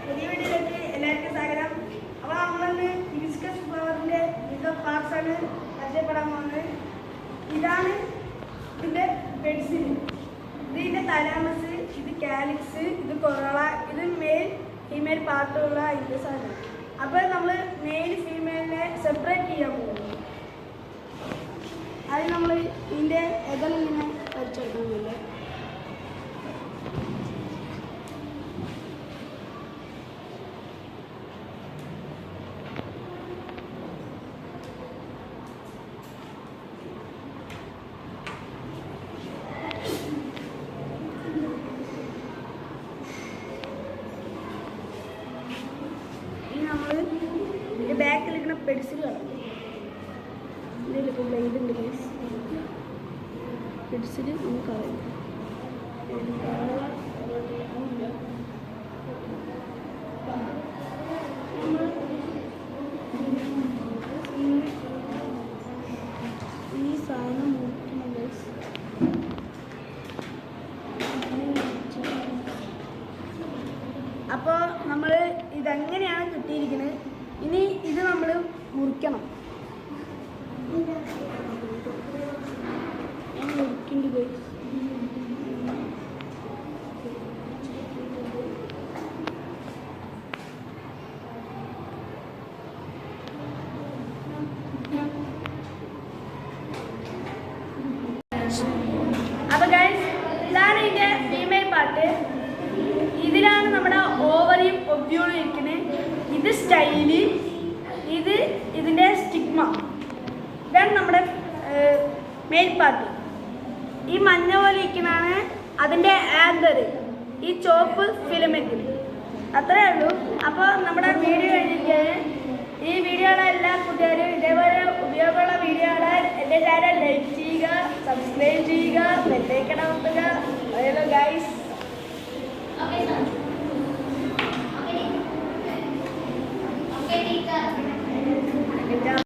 പുതിയ വീഡിയോയിലേക്ക് എല്ലാവർക്കും സ്വാഗതം. അപ്പോൾ നമ്മളിന്ന് ഹിബിസ്കസ് ഫ്ലവറിൻ്റെ വിവിധ പാർട്സാണ് പരിചയപ്പെടാൻ പോകുന്നത്. ഇതാണ് ഇതിൻ്റെ പെൻസിൽ, ഇതിൻ്റെ തലാമസ്, ഇത് കാലിക്സ്, ഇത് കൊറോള, ഇത് മെയിൽ ഫീമെയിൽ പാർട്ടുള്ള ഇതിൻ്റെ സാധനം. അപ്പോൾ നമ്മൾ മെയിൽ ഫീമെയിലിനെ സെപ്പറേറ്റ് ചെയ്യാൻ പോകുന്നു. അത് നമ്മൾ ഇതിൻ്റെ എതളിങ്ങനെ വരച്ചെടുക്കുന്നില്ല. നമ്മൾ ഇതിൻ്റെ ബാക്കിലിരിക്കുന്ന പെൻസിൽ കളഞ്ഞു. ഇതിലിപ്പോൾ ബ്ലേഡ് ഉണ്ട്, പെൻസിൽ നമുക്ക് കളയും. ഈ സാധനം അപ്പോൾ നമ്മൾ ഇതെങ്ങനെയാണ് കിട്ടിയിരിക്കുന്നത്. ഇനി ഇത് നമ്മൾ മുറിക്കണം. അപ്പോൾ ഗൈസ്, ഇതാണ് ഇതിൻ്റെ ഫീമെയിൽ പാർട്ട്. ഇതിലാണ് നമ്മുടെ ഓവറിയും ഒബ്യൂളും ഇരിക്കുന്നത്. ഇത് സ്റ്റൈല്, ഇത് ഇതിൻ്റെ സ്റ്റിഗ്മ. ഇതാണ് നമ്മുടെ മെയിൽ പാർട്ട്. ഈ മഞ്ഞ പോലെ ഇരിക്കുന്നതാണ് അതിൻ്റെ ആന്തർ, ഈ ചോപ്പ് ഫിലമെൻറ്റ്. അത്രേ ഉള്ളൂ. അപ്പോൾ നമ്മുടെ വീഡിയോ കഴിഞ്ഞിരിക്കുകയാണ്. ഈ വീഡിയോയുടെ എല്ലാ കൂട്ടുകാരും ഇതേപോലെ ഉപയോഗമുള്ള വീഡിയോ കാണാൻ എൻ്റെ ചാനൽ ലൈക്ക് ചെയ്യുക, സബ്സ്ക്രൈബ് ചെയ്യുക, ബെല്ലൈക്കൺ അമർത്തുക. Hello guys.